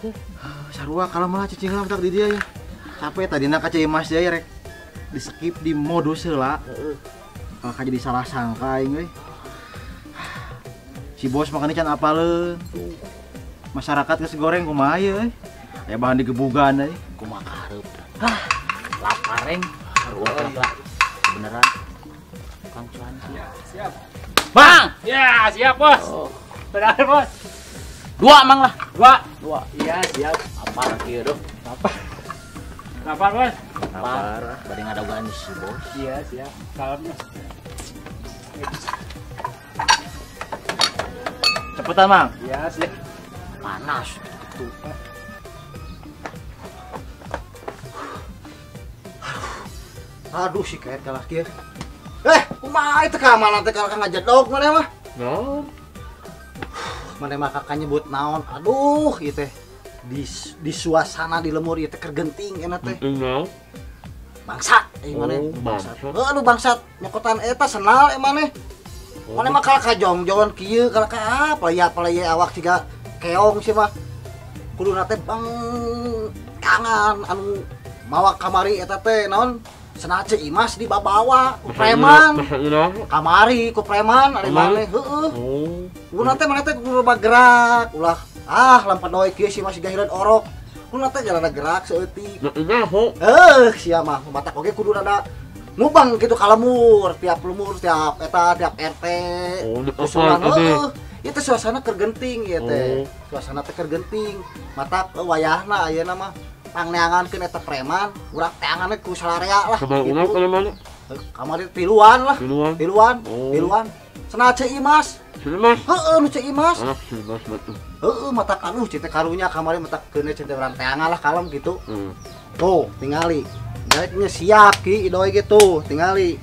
teh. Sarua kalau malah cicing lah di dia ya. Capek tadi nak kaca Mas ya rek. Di skip di modus heula. Heeh. Kalau jadi salah sangka aing euy. Si bos makanya can apaleun. Masyarakat geus goreng kumaha ye euy. Aya bahan digebugan euy. Kumaha kareup. Lapar reng. Sarua lah. Beneran. Kang Cuan. Siap. Bang. Ya, siap, Bos. Oh. Benar, Bos. 2 mang lah. 2. Iya, siap. Lapar kieu doh. Lapar, Bos. Lapar. Bade ngadogan si bos. Iya, siap. Salamnya. Cepetan, Mang. Iya, siap. Panas. Tuh. Aduh si kaet kalah kieu. Kumaha itu ka mana teh kalau ngajedog mana mah? No. Mana mah kakak nyebut naon? Aduh ieu teh. Di suasana di lemur ieu teh keur genting enak teh. No. Bangsat mana? Bangsat. Aduh bangsat nyokotan eta senal maneh. Mana mah kalau kajongjongan kieu kalau ka apa ya awak siga keong sih mah. Kuduna teh bang kangen anu mawa kamari eta teh naon? Senace Imas dibawa ku preman. Kamari ku preman ari maneh heueuh. Kuduna teh maneh teh kudu gerak ulah lampah doe kieu si masih gahireun orok. Kuduna teh jarana gerak saeutik. Sia mah batak oge kudu rada ngubang gitu kalemur tiap RT. Usulan heueuh. Ieu teh suasana keur genting ieu teh. Suasana teh keur genting. Matak wayahna ayeuna mah pangneangankeun eta preman, urang teanganna ku salarea lah. Gitu. Kamari tiluan lah. Tiluan. Senace Imas. Heeh, nu Cek Imas. Heeh, mata karuh cete karunya kamari mata keuneu cete urang teangan lah kalem gitu. Tuh, tingali. Daeknya siap ki idoy gitu, tingali.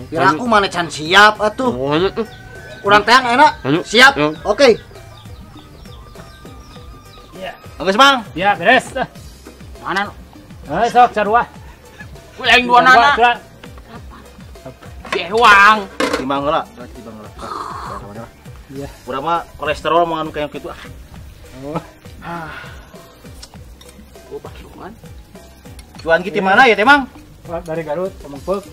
Piraku mana can siap atuh. Urang teang enak. Siap. Oke. Iya. Geus, Mang. Ya, beres. Mana? Sok sarua. Kuling 2 nana. Bewang. Timbang heula. Iya. Urang mah kolesterol mangan kayak gitu. Oh, bakluan. Cuan kita mana ya, Temang? Dari Garut, Pemengpek.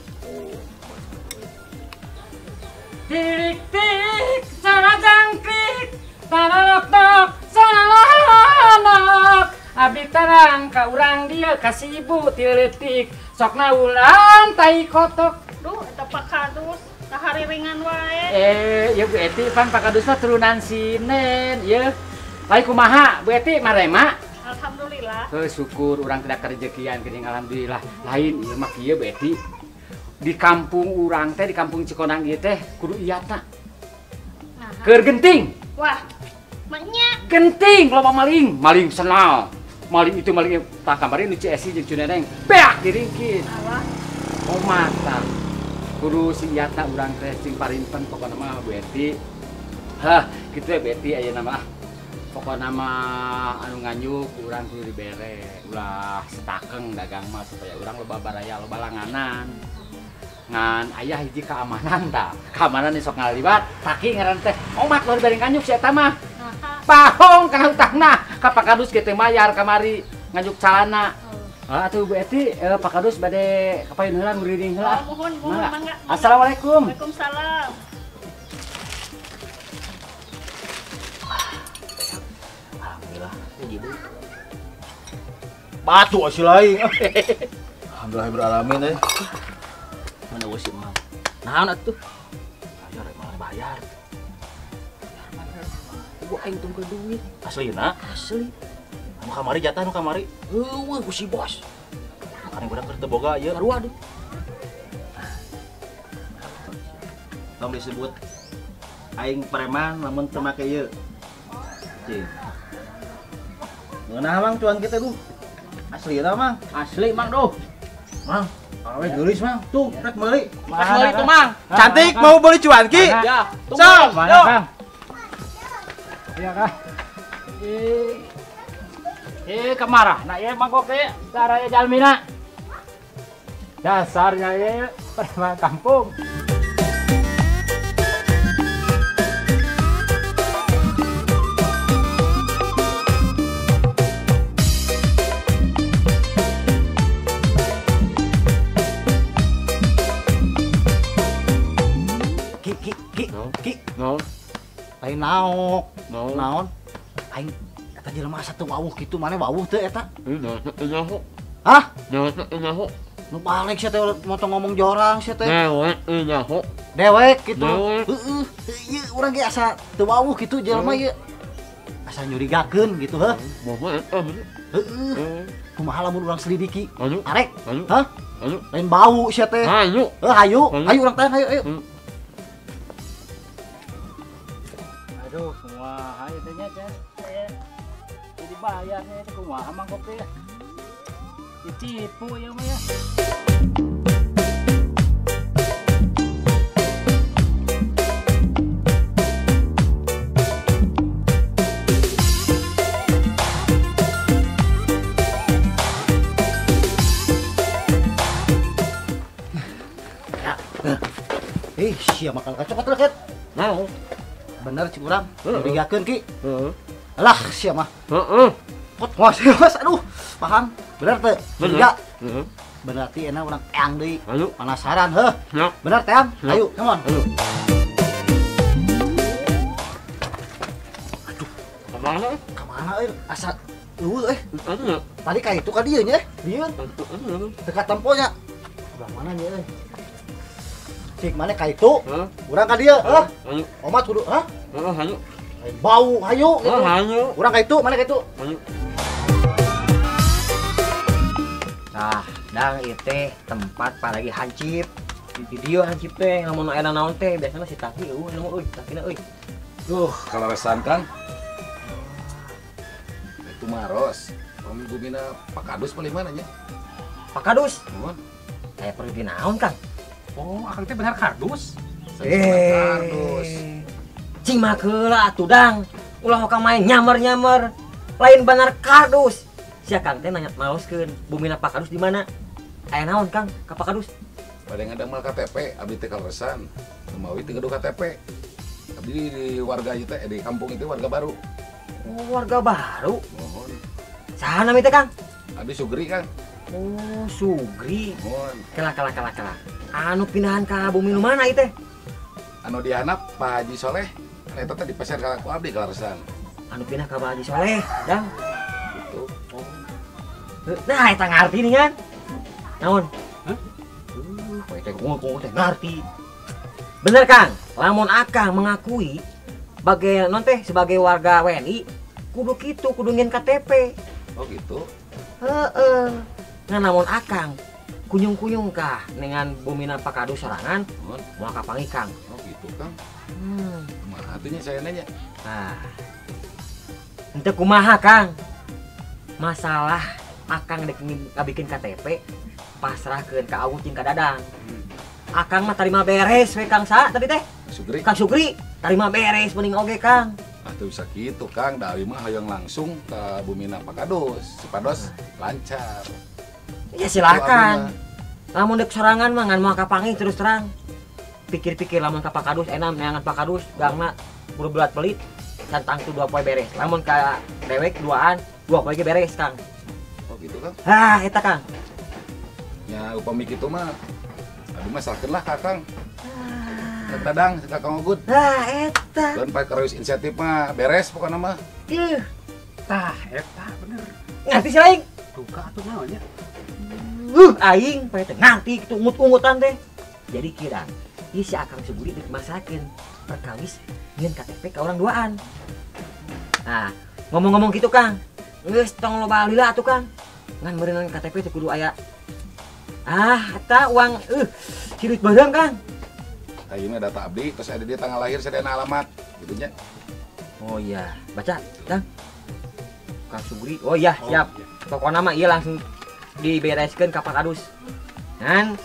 Tik-tik, sana jangkrik, tanok-tok, sana lanok. Abdi tarang ka urang dia kasih ibu tiletik, sok naulan tai kotok. Duh, eta Pak Kadus, kahariringan wae. Ya Bu Eti pan Pak Kadus mah turunan sinen, ya. Lai kumaha Bu Eti marema? Alhamdulillah. Syukur urang tidak kerejekian geuning alhamdulillah. Lain ieu mah kieu Bu Eti. Di kampung urang teh di kampung Cikonang ieu teh kudu iyatna. Nah. Keur genting. Wah, maknya Genting loba maling senal. Maling itu maling tah kamari nu Ci jeung Cuneneng. Beak diringkis. Allah. Oh mata. Kudu siatna urang teh sing parimpen pokona mah Bu Eti. Hah, kitu ya Bu Eti ayeuna mah. Pokona mah anu nganyuk urang kudu dibere. Ulah setakeng dagang mah supaya urang loba baraya loba langanan. Ngan aya hiji keamanan tah. Keamanan sok ngalibat, taki ngaran teh. Omat luar bari nganyuk si eta mah. Pahong kana utangna. Ka Pak Kadus kitu mayar kamari nganyuk calana. Atuh Bu Eti, Pak Kadus bade kapayun heula nguriring heula. Mohon mangga. Assalamualaikum. Waalaikumsalam. Alhamdulillah, gitu. Batu asih lain. Alhamdulillah beralamin euy. Mana geus si Mang? Naon atuh? Ayo rek malah bayar. Gua aing tunggu duit. Aslina? Asli. Anu kamari jatah anu kamari. Heueuh ku si bos. Makanya budak keur teu boga ieu. Sarua deh. Tong disebut aing preman lamun teu make ieu. Cing. Ngeunah Mang cuan kita duh. Aslina Mang. Asli Mang doh. Mang, awe geulis Mang. Tuh, rek meuli. Pas balik tuh Mang. Cantik mau beli cuan ki? Ya, tunggu. Sok, Mana, yuk. Kang? Iya, Kang. Kemarah. Nah, ya mangkok teh caranya jalmina. Dasarnya ya preman kampung. naok. Naon? Naon? Aing eta jelema asa teu wawuh kitu maneh wawuh teu eta? Nyaho. Hah? Nyaho. Nu balik sia teh motong ngomong jorang sia teh. Dewek nyaho. Dewek gitu. Dewek. Heeh. Ieu urang ge asa teu wawuh kitu jelema ieu. Asa nyurigakeun gitu heuh. Momo eta bener. Heeh. Kumaha lamun urang selidiki? Ayo. Arek. Ayo. Hah? Ayo. Lain bau sia teh. Ayo. Hayu. Ayo. Hayu urang teh hayu ayo. Aduh, semua hai tanya kan. Jadi bayar saya teh kumaha mangkok teh. Ditipu ya mah ya. Sia makal kacokot lah ket. Mau. Bener cik urang. Heeh. Nyurigakeun ki. Heeh. Alah sia mah. Heeh. Pot mas aduh. Paham. Bener teh. Curiga. Heeh. Berarti enak urang eang deui. Ayo. Penasaran heuh. Ya. Bener teh. Ya. Ayo, come on. Ayo. Kemana? Kemana euy? Asa eueuh Ayo. Tadi ka itu ka dieu nya. Dieu Ayo. dekat temponya. Udah mana nya euy? Cik mana ka itu? Hah? Urang ka dieu, heuh. Ayo. Omat kudu, hah? Ayo. Bau hayu gitu. Ayo. Urang ka itu, mana ka itu? Ayo. Nah, dang itu tempat lagi hancip. Di video hancip teh, ngamun aya naon teh, biasana si Taki eueuh Takina euy. Kalau resan kan itu maros kami gumina Pak Kadus paling mana nya Pak Kadus, nuhun aya pergi naon, Kang? Oh, akang teh benar kardus. Kadus Cing mah keula atuh dang. Ulah hoka main nyamar-nyamar. Lain benar kardus. Sia Kang teh nanya maloskeun, bumina Pak Kadus di mana? Aya naon, Kang? Ka Pak Kadus? pada yang ada mal KTP abdi teh kalau resan kemawi teh gaduh KTP abdi di warga itu di kampung itu warga baru Oh, warga baru. nuhun Saha namanya teh, Kang? abdi Sugri kan Oh, Sugri. nuhun Kela. Anu pindahan ka bumi nu mana ieu teh? anu dihanap Pak Haji Soleh kan eta teh di pasar ku abdi kalau resan Anu pindah ka Pak Haji Soleh, dang. gitu Nah, eta ngarti nih kan? Naon? Teh ngomong teh ngarti. Bener Kang, lamun Akang mengakui sebagai warga WNI, kudu kitu, kudu ngin KTP. oh gitu Heeh. Ngan lamun Akang kunyung-kunyung kah dengan bumina Pak Kadus sorangan, nuhun moal kapangi Kang. oh gitu kan Hmm. kumaha atunya saya nanya Nah. Henteu kumaha Kang? Masalah Akang dek bikin KTP pasrahkeun ka Awus jeung ka Dadang. Akang mah tarima beres we Kang sa tadi teh. Sugri Kang Sugri tarima beres mending oge Kang. atau bisa gitu Kang dari mah hayang langsung ke bumina Pak Kadus supados lancar Ya silakan. Lamun dek sorangan mah ngan moal kapangi terus terang. Pikir-pikir lamun ka Pak Kadus enam neangan Pak Kadus gangna kudu belat pelit tantang tu 2 poe beres. Lamun ka dewek duaan 2 poe ge beres Kang. oh gitu Kang Hah eta Kang. ya upami kitu mah aduh mah salkeun lah Kakang Dadang Kakang Ogut Hah eta. dan Pak Karus inisiatif mah beres pokoknya mah Ih, Tah, eta bener. ngerti si aing. Duka atuh naonnya. Aing pae teh ngerti kitu ungut-ungutan teh. Jadi kira ieu si Akang Suguri dimasakeun perkawis ngeun KTP ka urang duaan. Nah, ngomong-ngomong gitu Kang. Geus tong loba lila atuh Kang. Ngan meureun KTP teh kudu aya. Eta uang si duit bareng Kang. Ayo mah data abdi terus ada dia tanggal lahir sadayana alamat gitu nya Oh iya, baca Kang. Kang Sugri. Oh iya, siap. Pokoknya mah iya langsung dibereskeun ka Pak Kadus. Kan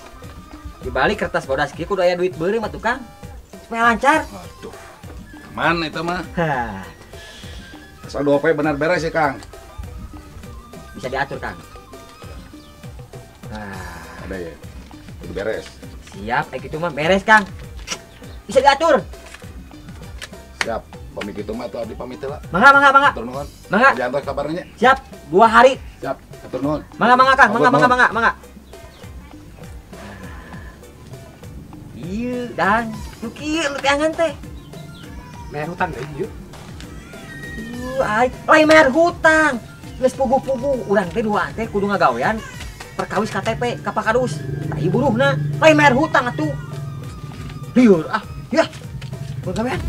dibalik kertas bodas kieu kudu aya duit beureum atuh Kang. Supaya lancar. aduh aman itu mah Hah, asal 2 poe benar beres ya Kang bisa diatur Kang. Nah, ada ya udah beres siap, gitu mah beres Kang. Bisa diatur. siap pamit itu mah tuh abdi pamit lah Mangga. atur nuhun Mangga. jangan kabarnya Siap, 2 hari. siap atur nuhun Mangga Kang, Atur nuhun. mangga. Iya, dan lu kieu lu teangan teh. Bayar hutang deh, yuk. Ai, lain bayar hutang. Geus pugu-pugu, urang teh dua teh kudu ngagawean perkawis KTP ka Pak Kadus. Tah ieu buruhna, lain bayar hutang atuh. Liur ya. Pagawean.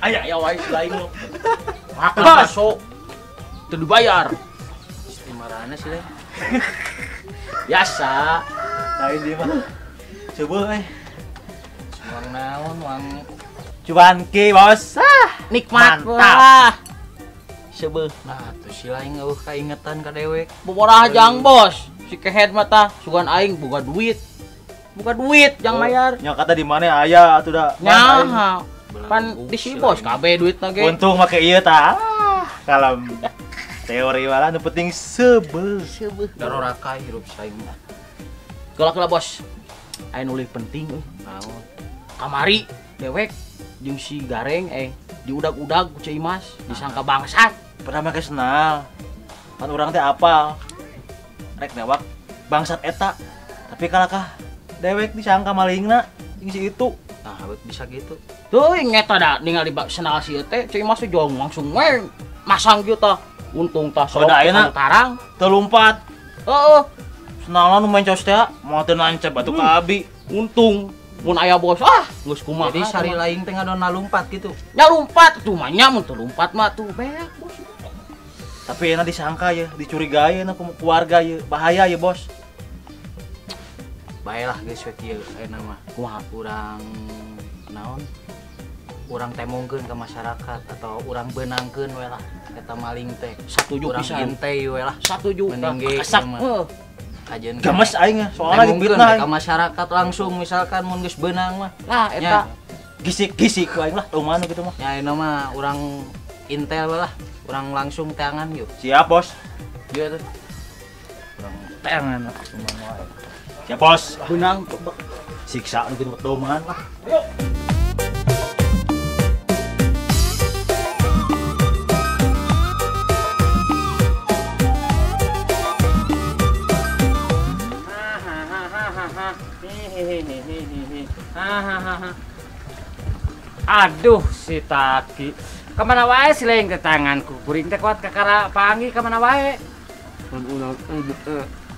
Aya wae lain lo. Makan Bos. bakso. Teu dibayar. Istimarana sih lain. Biasa. Lain dia mah. Coba Uang naon, uang cuanki bos. nikmat Mantap. wah. Coba. Nah, tuh si lain kaingetan ka dewek. Boboraha jang bos. Si kehead mah tah sugan aing boga duit. Boga duit jang mayar. Nya kata di mana aya atuh da. Nyaha. Pan di si bos kabeh duitna ge. Untung make ieu tah. Kalem teori malah nu penting sebel. Daroraka hirup saing mah. Galak-galak bos. Aya nu penting euy. Naon? Kamari dewek jeung si Gareng diudag-udag ku Cai Imas, disangka bangsat. Pernah make kenal. Kan urang teh apal. Rek newak bangsat eta. Tapi kalakah dewek disangka malingna jeung si itu. Nah, bisa gitu. Tuh, ngeta da ningali senal si teh, Cai Imas jong langsung masang kieu tah. Untung tah sok da ayeuna tarang. Teu lumpat. Heeh. Senalan nu main cos teh moal teu nancep atuh ka abi. Untung mun aya bos geus kumaha. Jadi sari lain teh ngadona lompat gitu. nya lompat tuh mah nya mun teu lompat mah tuh beak bos. Tapi enak disangka ya, dicurigai na keluarga ya, bahaya ya bos. Baiklah geus we kieu ayeuna mah. Kumaha urang naon? Urang temongkeun ke masyarakat atau urang beunangkeun we lah eta maling teh. Satuju Urang pisan. intei we lah. Satuju Mending ge kasak. ieu mah. Heuh. Kajen Games aing soalnya lagi temongkeun fitnah. ka masyarakat langsung misalkan mun geus beunang mah. Lah eta Gisik-gisik aing lah, teu mana gitu mah. Ya ayeuna mah urang intel we lah. Urang langsung teangan yuk. Siap bos. Ieu teh. Urang teangan cuman wae. Siap bos. beunang Siksa nu gitu doman lah. Aduh si Taki. Kemana wae si leung ke tanganku. Kuring teh kuat kakara panggil kemana wae. Kan ulang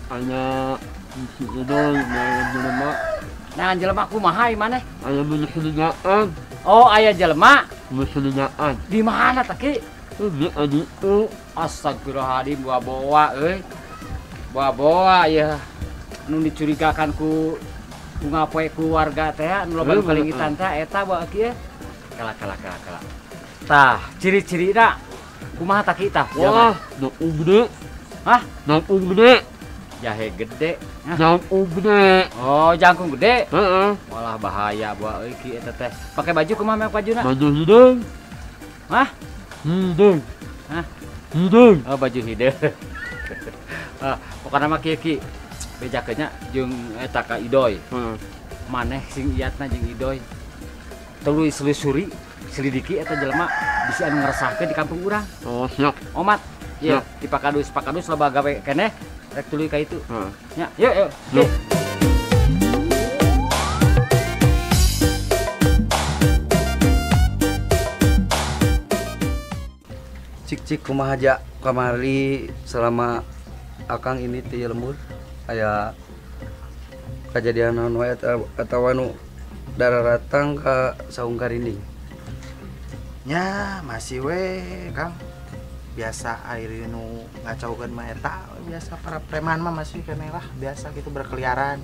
hanya si idol dengan jelema Nah jelema kumaha ieu maneh? aya menyelidikan Oh aya jelema menyelidikan di mana Taki? ini adi Astagfirullahaladzim bawa euy. Bawa ya. Nu dicurigakan ku ngapoe ku warga teh nu loba kalingitan teh eta bawa kieu. Kala. Tah, ciri-cirina kumaha Taki tah? wah nangkung gede Hah? nangkung gede Jahe gede. nangkung gede Oh, jangkung gede. heeh Malah bahaya bawa euy ki eta teh. Pakai baju kumaha mek bajuna? baju hidung Hah? hidung Hah? hidung Oh, baju hideung. Pokona mah kieu ki. Bejakeun nya jeung eta ka Idoy. heeh Maneh sing iatna jeung Idoy. Tuluy selusuri, selidiki eta jelema bisa anu ngeresahkeun di kampung urang. oh siap Omat. Ieu Siap. di Pak Kadus loba gawe keneh. Rek tuluy ka itu. heeh Nya, yuk. Yuk. Cik kumaha aja kamari selama akang ini ti lembur aya kejadian naon wae atawa nu dararatang ka saung karinding. Ya masih we Kang biasa air nu ngacaukeun mah eta biasa para preman mah masih keneh lah biasa gitu berkeliaran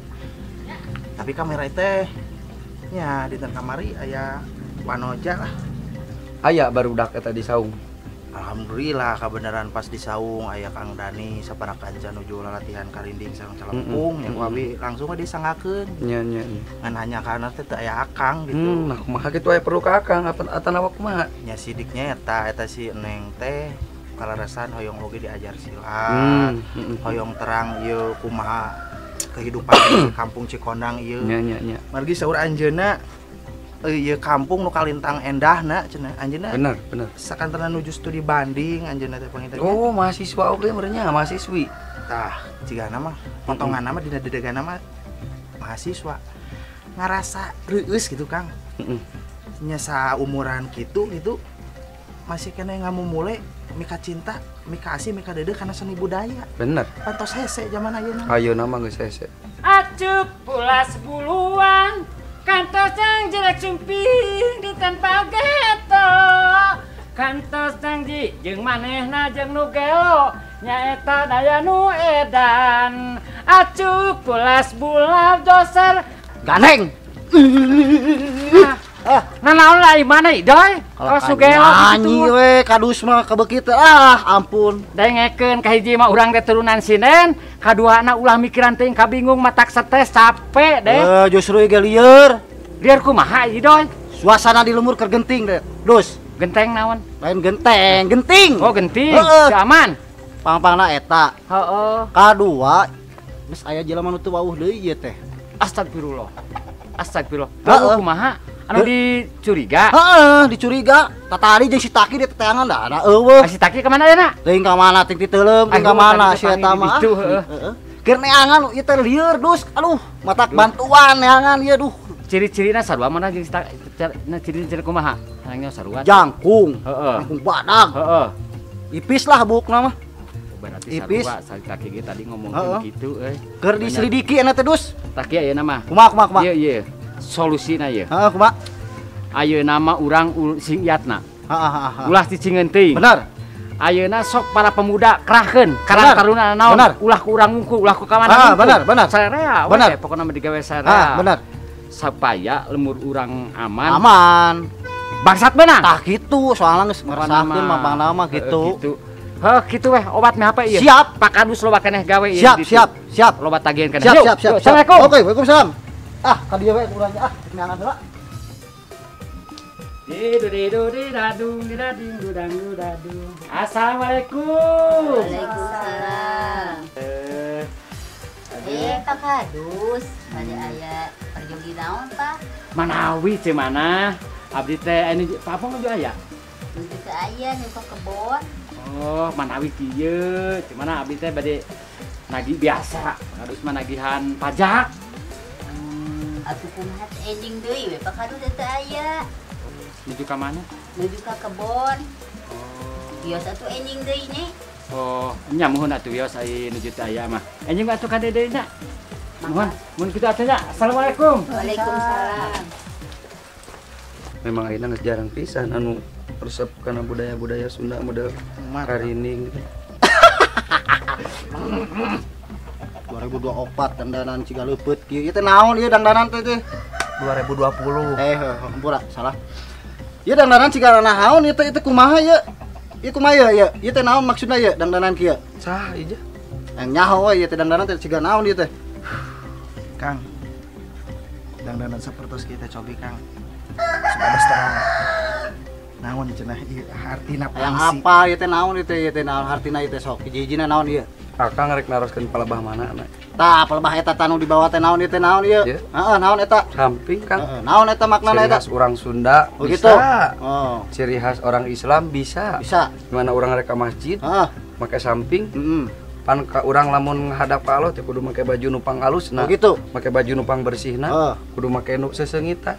tapi kamera teh nya di kamari aya wanoja lah Aya barudak eta di saung. alhamdulillah kebenaran pas di saung aya Kang Dani sapara kanca nuju latihan karinding sareng Calempung yang wabi langsung disangakeun Nya. ngan hanya karena teh teu aya akang gitu Nah kumaha kitu aya perlu ka akang atanawa kumaha? nya sidiknya eta si Neng teh kalarasan hoyong oge diajar silat hoyong terang ieu kumaha kehidupan di kampung Cikondang ieu Nya. margi saur anjeunna ieu kampung nu kalintang endahna cenah anjeunna Bener. sakantana nuju studi banding anjeunna teh panginten Oh mahasiswa oge merenya mahasiswi. Tah, jika nama potongan nama dina dedegan nama mahasiswa ngerasa reus gitu Kang. Nyasa umuran gitu masih kena nggak mau mulai mika cinta, mika asih, mika dede karena seni budaya. Bener. Pantos hese zaman ayeuna. Ayeuna mah geus hese. Acuk pulas buluan, kantos yang jelek sumping di tanpa geto. Kantos janji jeung manehna jeung nu gelo nyaeta daya nu edan. Acuk pulas bulan doser Ganeng. Nanaon lah mana idoy? Kalau sugelo nyanyi we kadus mah kabeukitu ampun. Dengekeun ka hiji mah urang teh turunan Sinen, kaduana ulah mikiran teuing kabingung matak stres capek deh. Justru ge lieur. Lieur kumaha idoy? Suasana di lembur keur genting deh. Dus, Genteng naon? lain genteng, genting. Oh genting, Heeh. aman. Pang-pangna eta. Heeh. Kadua, geus aya jelema nu teu wawuh deui ieu teh. Astagfirullah. Astagfirullah. Heeh. Kumaha? Anu dicuriga? Heeh, dicuriga. Tatari jeung si Taki di teteangan da eueuh. Si Taki ka mana yeuna? Teuing ka mana ting diteuleum, teuing ka mana si eta mah. Heeh. Keur neangan ieu teh lieur dus. Aduh, matak bantuan neangan ieu duh. Ciri-cirina sarua mana jeung ciri-ciri kumaha? Anangnya sarua. Jangkung. Heeh. Jangkung badag. Heeh. Ipis lah bukna mah. Berarti Ipis. sarua si Taki ge tadi ngomongkeun kitu euy. Keur diselidiki eta teh dus. Taki ayeuna mah. Kumaha. Ieu solusina ieu. Heeh, kumaha? Ayeuna mah urang sing iatna. Heeh. Ulah cicingeun teuing. Bener. Ayeuna sok para pemuda kerahkeun karang taruna naon? Bener. Ulah ku urang ngungku, ulah ku ka mana? Bener. Sarea we Bener. pokona mah digawe sarea. Bener. Supaya lemur urang aman. Aman. Bangsat beunang. Tah kitu soalna geus ngerasakeun mapangna mah gitu. Heuh kitu weh obat mah apa ieu? Siap. Pak Kadus loba keneh gawe ieu. Siap. Loba tagihan keneh. Siap. Assalamualaikum. Oke, waalaikumsalam. Ka dieu we urangnya neangan heula. Assalamualaikum. Waalaikumsalam. Pak Kadus, ada aya perjogi naon, Pak? Manawi ce mana? Abdi teh ini papong nu aya. Nuju ke aya nu ka kebon. Oh, manawi kieu. Ci mana abdi teh bade nagih biasa. Harus managihan pajak. Atuh kumaha teh ending deui we Pak Kadus teh aya. Nuju ka mana? Nuju ka kebon. Kios atuh ending deui nya. Oh, nya muhun atuh wios ai nuju teh aya mah. Enjing atuh ka dedeuna. Mun kitu atuh nya. Assalamualaikum. Waalaikumsalam. Memang ayeuna geus jarang pisan anu resep kana budaya-budaya Sunda model karining gitu. 2024 dandanan ciga leupeut kieu teh naon ieu dandanan teh 2020. Hampura salah. Ieu dandanan ciga naon ieu teh kumaha ieu? Ieu kumaha ieu? Ieu teh naon maksudna ieu dandanan kieu? Sah ieu. Nyaho we ieu teh dandanan teh ciga naon ieu teh? Kang. Dandanan sapertos kita cobi Kang. Supados terang. Naon cenah ieu hartina Yang pangsi. apa ieu teh naon ieu teh naon hartina ieu teh sok hiji-hijina naon ieu? Akang rek naroskeun palebah mana na? Tah palebah eta tanu di bawah teh naon ieu teh naon ieu? Heeh, naon eta? Samping Kang. Naon eta maknana Ciri eta? khas orang Sunda Oh, bisa. gitu? Oh. Ciri khas orang Islam bisa. Bisa. Gimana orang rek ka masjid? Make samping. Pan ka urang lamun ngadap ka Allah teh kudu make baju nu pang alusna. Oh, gitu. Make baju nu pang bersihna. Kudu make nu seseungita.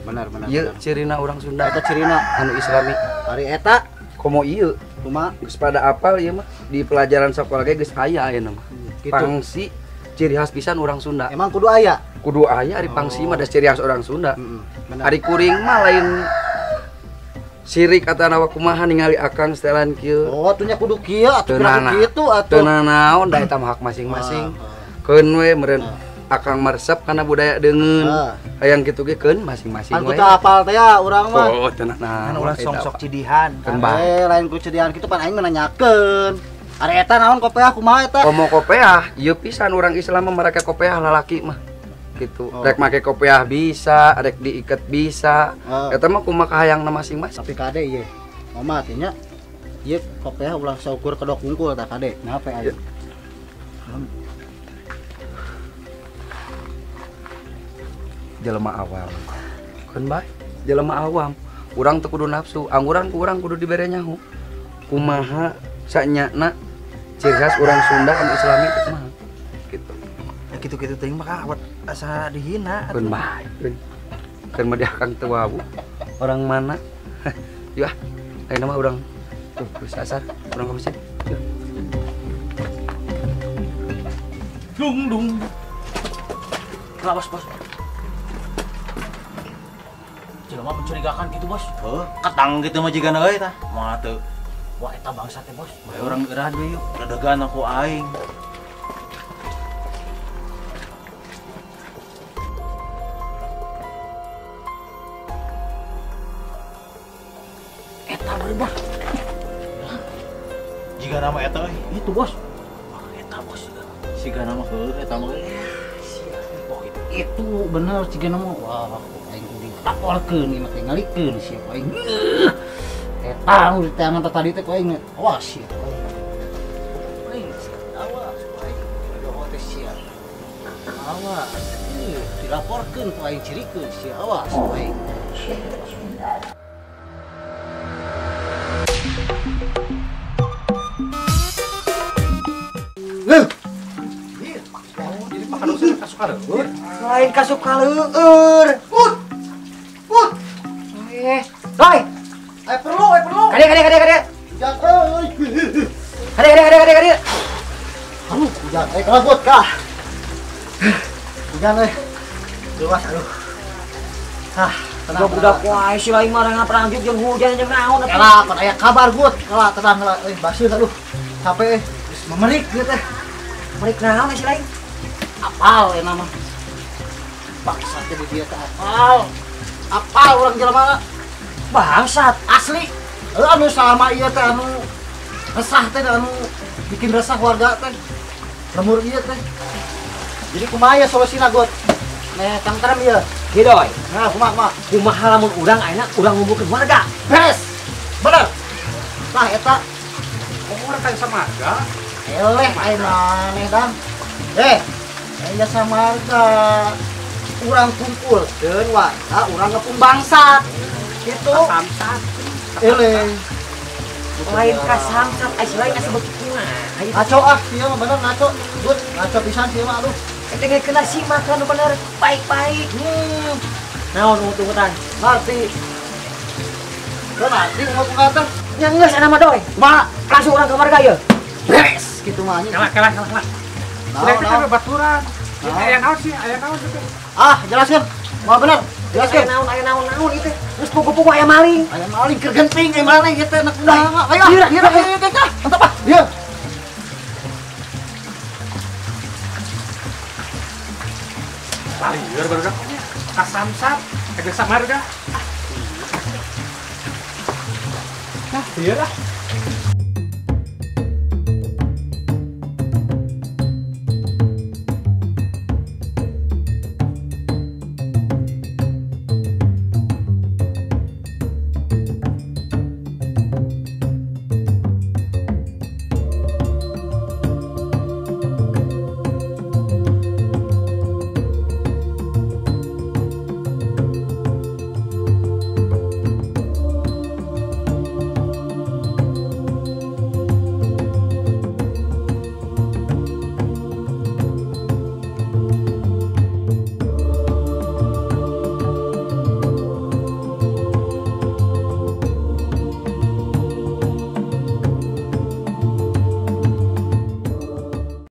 Benar. Ieu cirina urang Sunda. Eta cirina anu Islami. Ari eta komo ieu. Kumaha? Geus pada apal ieu mah di pelajaran sekolah ge geus aya ayeuna mah. Gitu. Pangsi ciri khas pisan urang Sunda. Emang kudu aya? Kudu aya ari pangsi mah da ciri khas orang Sunda. Benar. Ari kuring mah lain sirik atanawa kumaha ningali akang setelan kieu. Oh, atunya kudu kieu atuh kira kitu atuh. Teu naon da eta mah hak masing-masing. Keun we meureun akang maresep kana budaya deungeun. Hayang kitu ge keun masing-masing Kan we. kudu apal teh ya urang mah. Oh, teu naon. Ulah sok-sok cidihan. Lain ku cidihan kitu pan aing menanyakeun. Ari eta naon kopeah kumaha eta? Komo kopeah, ieu pisan urang Islam mah make kopeah lalaki mah. Gitu. Rek make kopeah bisa, rek diiket bisa. Eta mah kumaha hayangna masing-masing. Tapi kade ieu. Mama artinya ieu kopeah ulah saukur kedok hungkul tah kade. Nape aya? Jelema awam. Keun bae, jelema awam. Urang teu kudu nafsu, angguran ku urang kudu dibere nyaho. Kumaha sanyana ciri khas orang Sunda anu Islami itu mah gitu. Ya gitu-gitu teuing mah awet asa dihina. Keun bae. Keun mah diakang teu wawu. Orang mana? Yuk ah. Ayeuna mah urang tuh geus asar, urang ka masjid. Yuk. Dung. Bos. Jelema mencurigakan gitu, Bos. Heuh, katang gitu mah jigana euy tah. Moal teu. Wah, eta bangsa teh, Bos. Bae urang geurah deui yuk. Dadegan aku aing. Eta bae, Bos. Jika nama eta euy, itu, Bos. Wah, eta, Bos. Siga nama heuh eta mah. Itu bener ciga nama. Wah, aing kudu ditaporkeun ieu mah teh ngalikeun sia aing. Eta nu tangan tadi teh aing. Awas sia. Awas aing. Doho teh sia. Awas. Dilaporkeun ku aing cirikeun sia. Awas aing. Lain kasukaleueur. Doi. Perlu. Kade. Jangan Kade. Aduh, jangan kelabut kah. Jangan luas aduh. Tenang budak wae si lain mah ngapranjuk jeung hujan jeung naon atuh. Kala pan aya kabar gut. Kala tenang kala baseuh aduh. Capek geus memerik ieu teh. Merik naon si lain? Apal ya nama. Bangsat jadi dia teh apal. Apal urang jelema. Bangsat Asli. Anu sama ieu teh anu resah teh anu bikin resah warga teh. Lemur ieu teh. Jadi kumaha ya solusina gut? Nah, tangtarem ieu. Kieu doi. Nah, Kumaha lamun urang ayeuna urang ngumpulkeun warga. Beres. Bener. Nah, eta Orang kayak sama aja. eleh ayeuna aneh dan. Aya samarga urang kumpulkeun warga urang ngepung bangsat. Kitu. Samsat. Eleh. Lain kasamsat aya si lain asa beuki kumaha. Ngaco ieu mah bener ngaco. Gut, ngaco pisan ieu mah aduh. Eta ge kena simak anu bener baik-baik. Naon untung-untungan? Ngerti. Nanti ngomong kata Nya geus ana mah doi. kumaha Langsung urang ke marga ieu. beres kitu mah anjing. Kalah. Udah kita bebaturan. Aya naon sih? Jelaskeun. Moal bener. Jelaskeun. Aya naon ieu teh. Geus pugu-pugu aya maling. Aya maling keur genting aya maling ieu teh anak kumaha. Ayo. Iya. Mantap ah. Ieu. Lieur barudak. Kasamsat. Ada samarga. Nah, lieur ah.